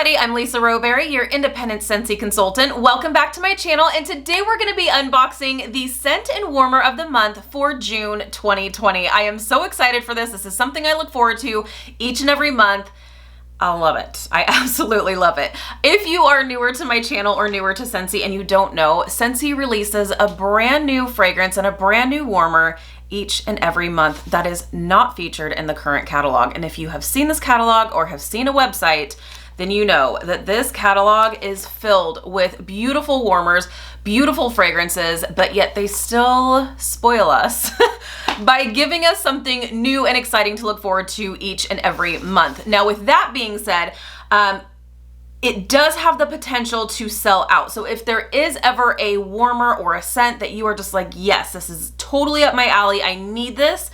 everybody, I'm Lisa Rowberry, your independent Scentsy consultant. Welcome back to my channel, and today we're going to be unboxing the scent and warmer of the month for June 2020. I am so excited for this. This is something I look forward to each and every month. I love it. I absolutely love it. If you are newer to my channel or newer to Scentsy and you don't know, Scentsy releases a brand new fragrance and a brand new warmer each and every month that is not featured in the current catalog. And if you have seen this catalog or have seen a website, then you know that this catalog is filled with beautiful warmers, beautiful fragrances, but yet they still spoil us by giving us something new and exciting to look forward to each and every month. Now, with that being said, it does have the potential to sell out. So if there is ever a warmer or a scent that you are just like, yes, this is totally up my alley, I need this,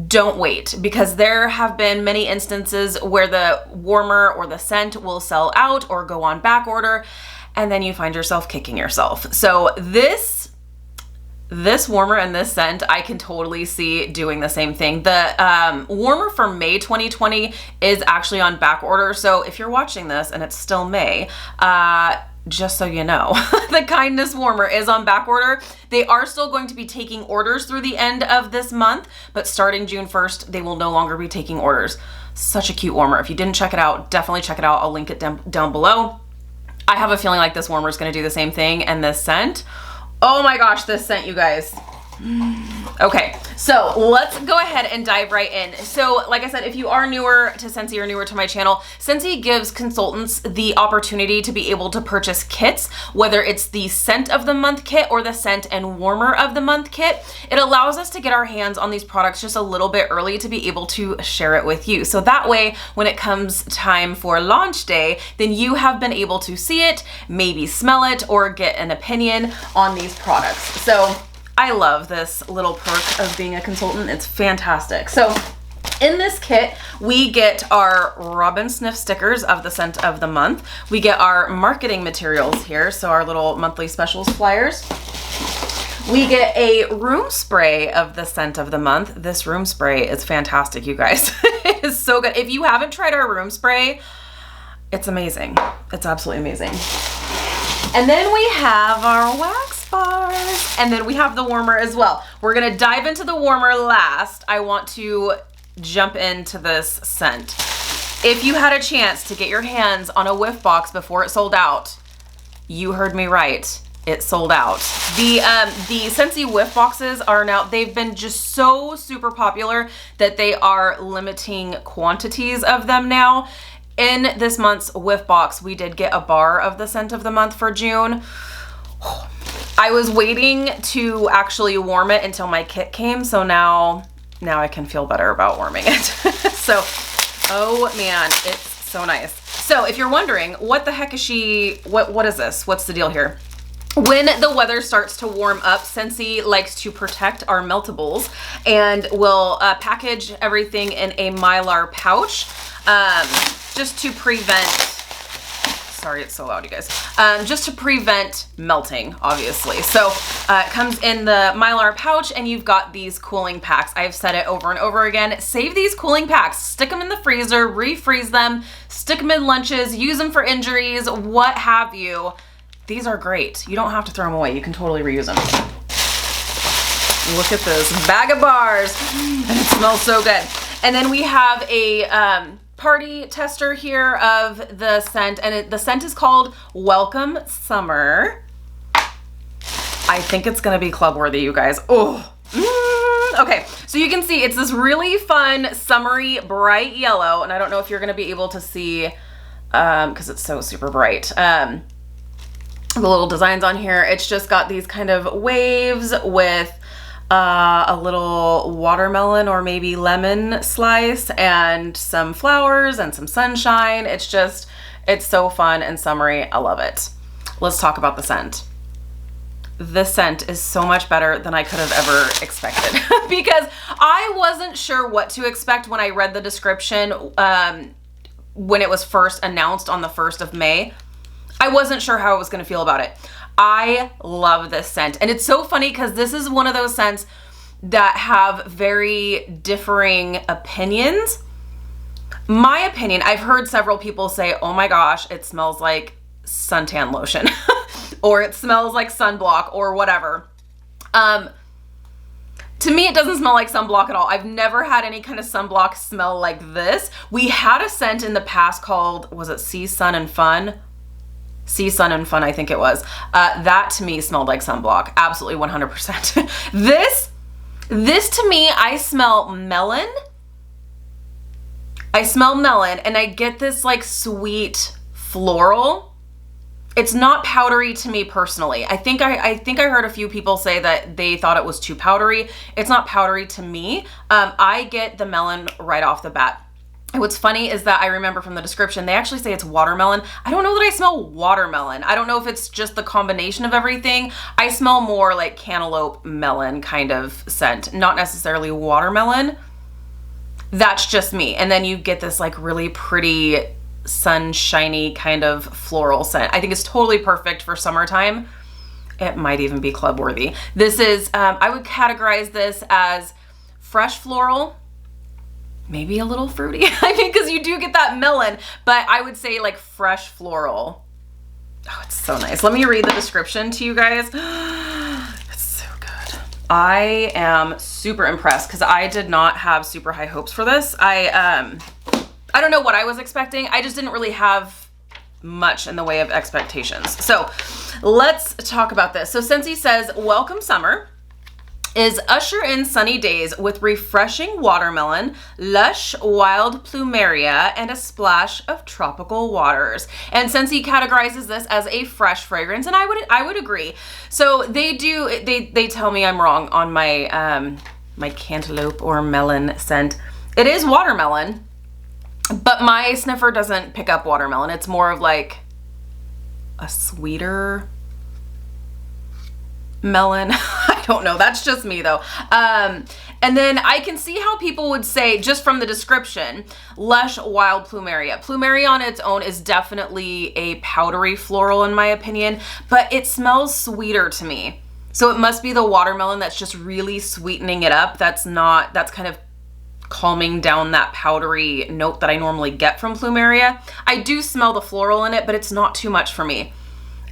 don't wait, because there have been many instances where the warmer or the scent will sell out or go on back order, and then you find yourself kicking yourself. So this warmer and this scent, I can totally see doing the same thing. The warmer for May 2020 is actually on back order. So if you're watching this and it's still May, just so you know, the Kindness warmer is on back order. They are still going to be taking orders through the end of this month, but starting June 1st, they will no longer be taking orders. Such a cute warmer. If you didn't check it out, definitely check it out. I'll link it down below. I have a feeling like this warmer is going to do the same thing, and this scent, oh my gosh, this scent, you guys. Okay, so let's go ahead and dive right in. So like I said, if you are newer to Scentsy or newer to my channel, Scentsy gives consultants the opportunity to be able to purchase kits, whether it's the scent of the month kit or the scent and warmer of the month kit. It allows us to get our hands on these products just a little bit early to be able to share it with you. So that way, when it comes time for launch day, then you have been able to see it, maybe smell it, or get an opinion on these products. So I love this little perk of being a consultant. It's fantastic. So in this kit, we get our Robin Sniff stickers of the scent of the month. We get our marketing materials here, so our little monthly specials flyers. We get a room spray of the scent of the month. This room spray is fantastic, you guys. It is so good. If you haven't tried our room spray, it's amazing. It's absolutely amazing. And then we have our wax bars, and then we have the warmer as well. We're gonna dive into the warmer last. I want to jump into this scent. If you had a chance to get your hands on a whiff box before it sold out, you heard me right, it sold out. The Scentsy whiff boxes are now, they've been just so super popular that they are limiting quantities of them now. In this month's whiff box, we did get a bar of the scent of the month for June. I was waiting to actually warm it until my kit came, so now I can feel better about warming it. So, oh man, it's so nice. So if you're wondering, what the heck is she, what is this? What's the deal here? When the weather starts to warm up, Scentsy likes to protect our meltables and will package everything in a Mylar pouch. Just to prevent, sorry, it's so loud, you guys. Just to prevent melting, obviously. So it comes in the Mylar pouch, and you've got these cooling packs. I've said it over and over again. Save these cooling packs. Stick them in the freezer, refreeze them, stick them in lunches, use them for injuries, what have you. These are great. You don't have to throw them away. You can totally reuse them. Look at this bag of bars, and it smells so good. And then we have a party tester here of the scent, and the scent is called Welcome Summer. I think it's gonna be club worthy, you guys. Oh, okay, so you can see it's this really fun, summery, bright yellow, and I don't know if you're gonna be able to see, because it's so super bright. The little designs on here, it's just got these kind of waves with a little watermelon or maybe lemon slice and some flowers and some sunshine. It's so fun and summery. I love it. Let's talk about the scent. This scent is so much better than I could have ever expected because I wasn't sure what to expect when I read the description when it was first announced on the 1st of May. I wasn't sure how I was going to feel about it. I love this scent. And it's so funny because this is one of those scents that have very differing opinions. My opinion, I've heard several people say, oh my gosh, it smells like suntan lotion or it smells like sunblock or whatever. To me, it doesn't smell like sunblock at all. I've never had any kind of sunblock smell like this. We had a scent in the past called, was it Sea Sun and Fun? Sea Sun and Fun, I think it was. That to me smelled like sunblock. Absolutely 100%. This to me, I smell melon. I smell melon and I get this like sweet floral. It's not powdery to me personally. I think I heard a few people say that they thought it was too powdery. It's not powdery to me. I get the melon right off the bat. And what's funny is that I remember from the description, they actually say it's watermelon. I don't know that I smell watermelon. I don't know if it's just the combination of everything. I smell more like cantaloupe melon kind of scent, not necessarily watermelon. That's just me. And then you get this like really pretty sunshiny kind of floral scent. I think it's totally perfect for summertime. It might even be club worthy. This is, I would categorize this as fresh floral, maybe a little fruity. I mean, because you do get that melon, but I would say like fresh floral. Oh, it's so nice. Let me read the description to you guys. It's so good. I am super impressed because I did not have super high hopes for this. I don't know what I was expecting. I just didn't really have much in the way of expectations. So let's talk about this. So Scentsy says, welcome summer is usher in sunny days with refreshing watermelon, lush wild plumeria, and a splash of tropical waters. And Scentsy categorizes this as a fresh fragrance, and I would agree. So they tell me I'm wrong on my my cantaloupe or melon scent. It is watermelon. But my sniffer doesn't pick up watermelon. It's more of like a sweeter melon. I don't know. That's just me though. And then I can see how people would say, just from the description, lush wild plumeria. Plumeria on its own is definitely a powdery floral in my opinion, but it smells sweeter to me. So it must be the watermelon that's just really sweetening it up. That's kind of calming down that powdery note that I normally get from plumeria. I do smell the floral in it, but it's not too much for me.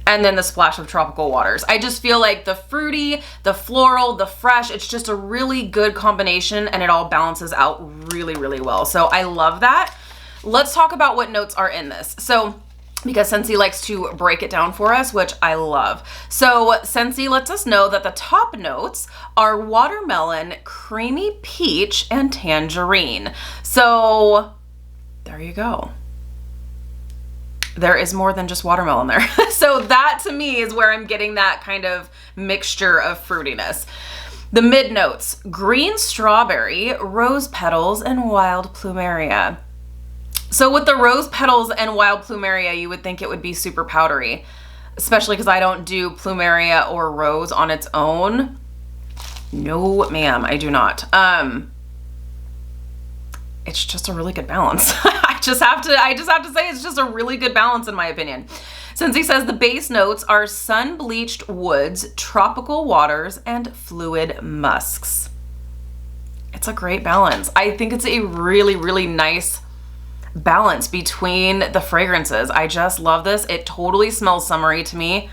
And then the splash of tropical waters. I just feel like the fruity, the floral, the fresh, it's just a really good combination and it all balances out really, really well. So I love that. Let's talk about what notes are in this. So because Scentsy likes to break it down for us, which I love. So Scentsy lets us know that the top notes are watermelon, creamy peach, and tangerine. So there you go. There is more than just watermelon there. So that to me is where I'm getting that kind of mixture of fruitiness. The mid notes, green strawberry, rose petals, and wild plumeria. So with the rose petals and wild plumeria, you would think it would be super powdery, especially because I don't do plumeria or rose on its own. No, ma'am, I do not. It's just a really good balance. I just have to say it's just a really good balance in my opinion. Scentsy says the base notes are sun-bleached woods, tropical waters, and fluid musks. It's a great balance. I think it's a really, really nice balance between the fragrances. I just love this. It totally smells summery to me.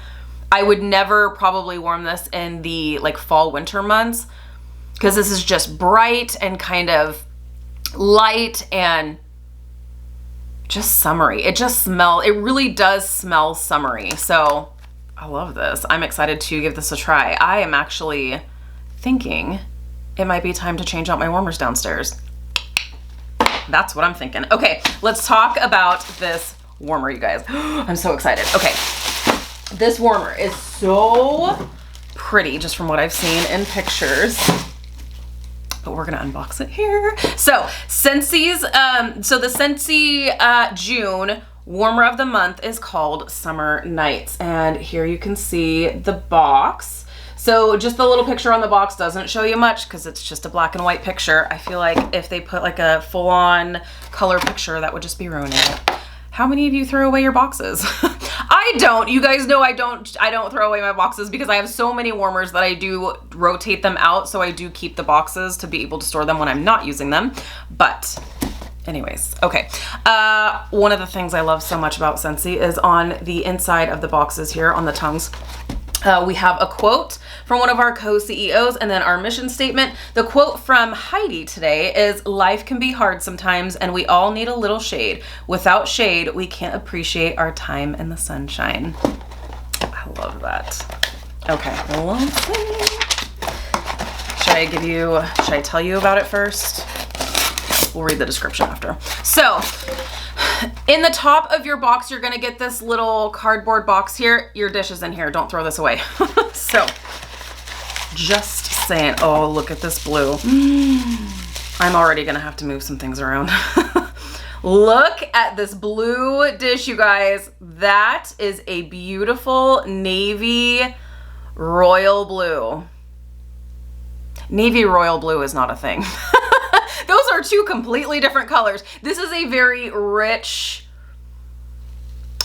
I would never probably warm this in the like fall winter months because this is just bright and kind of light and just summery. It really does smell summery. So I love this. I'm excited to give this a try. I am actually thinking it might be time to change out my warmers downstairs. That's what I'm thinking. Okay, let's talk about this warmer, you guys. I'm so excited. Okay, this warmer is so pretty just from what I've seen in pictures. But we're gonna unbox it here. So Scentsy's, the Scentsy June warmer of the month is called Summer Nights. And here you can see the box. So just the little picture on the box doesn't show you much because it's just a black and white picture. I feel like if they put like a full-on color picture, that would just be ruining it. How many of you throw away your boxes? I don't. You guys know I don't throw away my boxes because I have so many warmers that I do rotate them out. So I do keep the boxes to be able to store them when I'm not using them. But Anyways, okay. One of the things I love so much about Scentsy is on the inside of the boxes here on the tongues. We have a quote from one of our co-CEOs and then our mission statement. The quote from Heidi today is, "Life can be hard sometimes and we all need a little shade. Without shade, we can't appreciate our time in the sunshine." I love that. Okay, let's see. Should I tell you about it first? We'll read the description after. So, in the top of your box, you're gonna get this little cardboard box here. Your dish is in here, don't throw this away. So, just saying, oh, look at this blue. I'm already gonna have to move some things around. Look at this blue dish, you guys. That is a beautiful navy royal blue. Navy royal blue is not a thing. Those are two completely different colors. This is a very rich,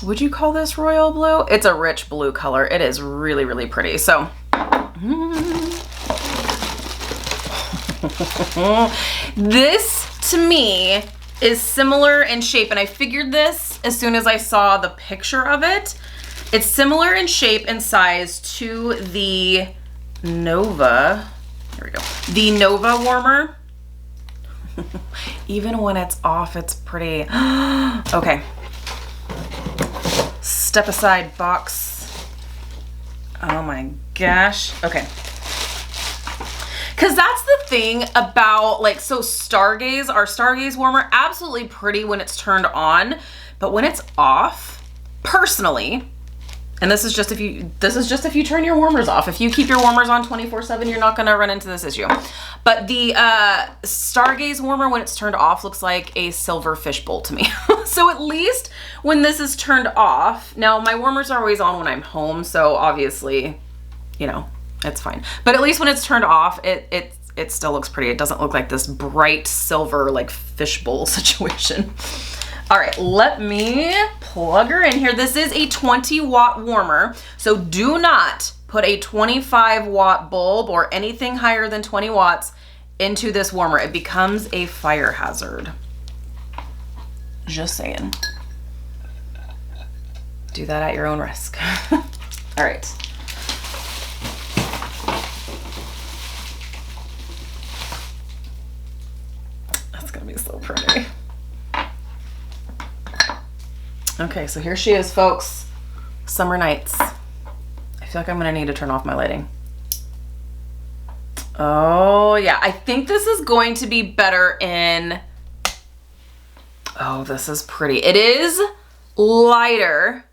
would you call this royal blue? It's a rich blue color. It is really, really pretty. So, this to me is similar in shape, and I figured this as soon as I saw the picture of it. It's similar in shape and size to the Nova. Here we go. The Nova warmer. Even when it's off, it's pretty. Okay. Step aside box. Oh my gosh. Okay. Because that's the thing about, like, so Stargaze, our Stargaze warmer, absolutely pretty when it's turned on, but when it's off, personally, and this is just if you turn your warmers off. If you keep your warmers on 24/7, you're not gonna run into this issue. But the Stargaze warmer, when it's turned off, looks like a silver fishbowl to me. So at least when this is turned off, now my warmers are always on when I'm home, so obviously, you know, it's fine. But at least when it's turned off, it still looks pretty. It doesn't look like this bright silver, like, fishbowl situation. All right, let me plug her in here. This is a 20-watt warmer, so do not put a 25-watt bulb or anything higher than 20 watts into this warmer. It becomes a fire hazard. Just saying. Do that at your own risk. All right. That's gonna be so pretty. Okay, so here she is, folks. Summer nights. I feel like I'm gonna need to turn off my lighting. Oh yeah, I think this is going to be better in, oh, this is pretty. It is lighter.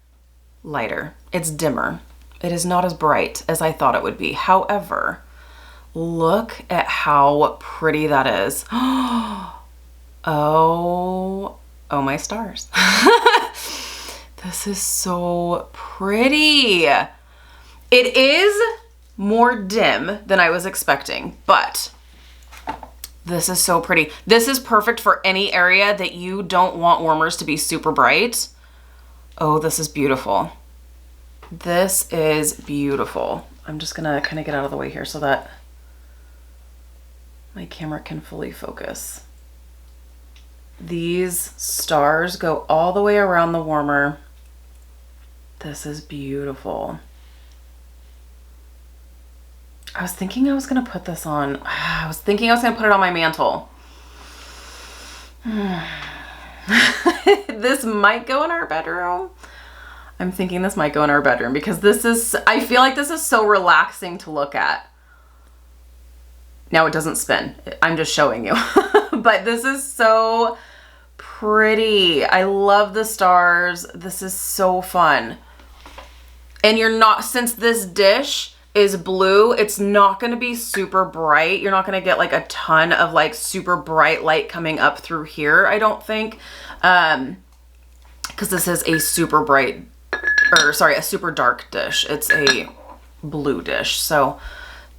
It's dimmer. It is not as bright as I thought it would be. However, look at how pretty that is. Oh my stars. This is so pretty. It is more dim than I was expecting, but this is so pretty. This is perfect for any area that you don't want warmers to be super bright. Oh, this is beautiful. This is beautiful. I'm just gonna kind of get out of the way here so that my camera can fully focus. These stars go all the way around the warmer. This is beautiful. I was thinking I was gonna put this on. I was thinking I was gonna put it on my mantle. This might go in our bedroom. I'm thinking this might go in our bedroom because this is, I feel like this is so relaxing to look at. Now it doesn't spin. I'm just showing you. But this is so pretty. I love the stars. This is so fun. And you're not, since this dish is blue, it's not going to be super bright. You're not going to get like a ton of like super bright light coming up through here, I don't think. Because this is a super bright, or sorry, a super dark dish. It's a blue dish. So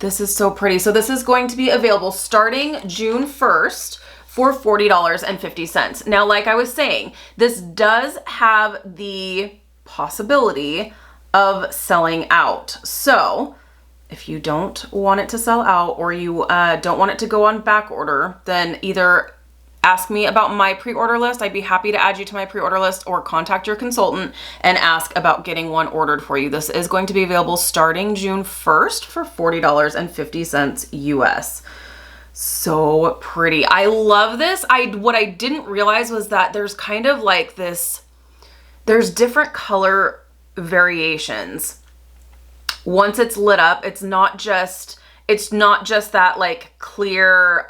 this is so pretty. So this is going to be available starting June 1st for $40.50. Now, like I was saying, this does have the possibility of selling out. So if you don't want it to sell out, or you don't want it to go on back order, then either ask me about my pre-order list. I'd be happy to add you to my pre-order list, or contact your consultant and ask about getting one ordered for you. This is going to be available starting June 1st for $40.50 US. So pretty. I love this. What I didn't realize was that there's kind of like this, there's different color variations. Once it's lit up, it's not just that like clear,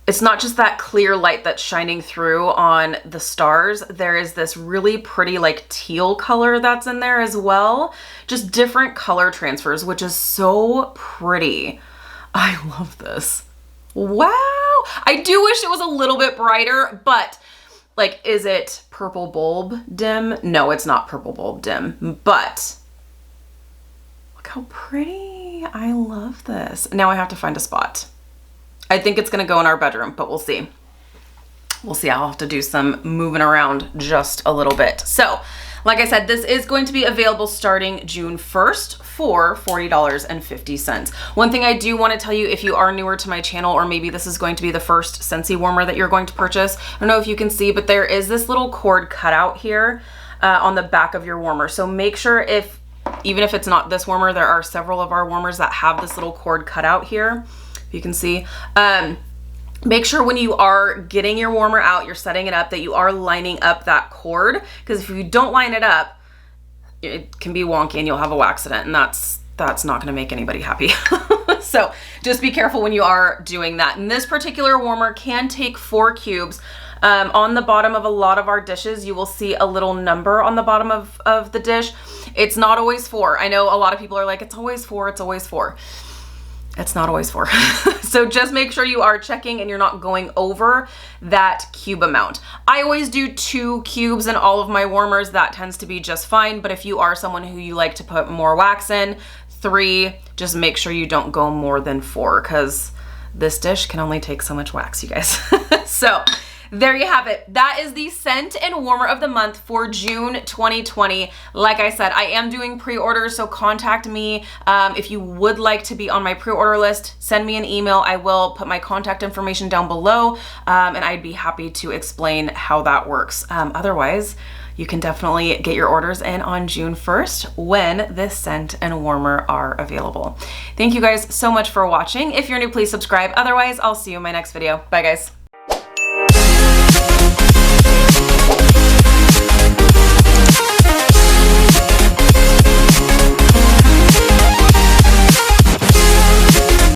it's not just that clear light that's shining through on the stars. There is this really pretty like teal color that's in there as well. Just different color transfers, which is so pretty. I love this. Wow. I do wish it was a little bit brighter, but like, is it purple bulb dim? No, it's not purple bulb dim, but look how pretty. I love this. Now I have to find a spot. I think it's gonna go in our bedroom, but we'll see. We'll see. I'll have to do some moving around just a little bit. So, like I said, this is going to be available starting June 1st for $40.50. One thing I do want to tell you, if you are newer to my channel, or maybe this is going to be the first Scentsy warmer that you're going to purchase, I don't know if you can see, but there is this little cord cutout here on the back of your warmer. So make sure, even if it's not this warmer, there are several of our warmers that have this little cord cutout here. You can see, make sure when you are getting your warmer out, you're setting it up, that you are lining up that cord, because if you don't line it up, it can be wonky and you'll have a accident, and that's not going to make anybody happy. So just be careful when you are doing that. And this particular warmer can take 4 cubes. On the bottom of a lot of our dishes, you will see a little number on the bottom of the dish. It's not always 4. I know a lot of people are like, it's always 4, it's always 4. It's not always 4. So just make sure you are checking and you're not going over that cube amount. I always do 2 cubes in all of my warmers. That tends to be just fine. But if you are someone who you like to put more wax in, 3, just make sure you don't go more than 4, because this dish can only take so much wax, you guys. So there you have it. That is the scent and warmer of the month for June 2020. Like I said, I am doing pre-orders, so contact me if you would like to be on my pre-order list. Send me an email. I will put my contact information down below, and I'd be happy to explain how that works. Otherwise, you can definitely get your orders in on June 1st when this scent and warmer are available. Thank you guys so much for watching. If you're new, please subscribe. Otherwise, I'll see you in my next video. Bye, guys.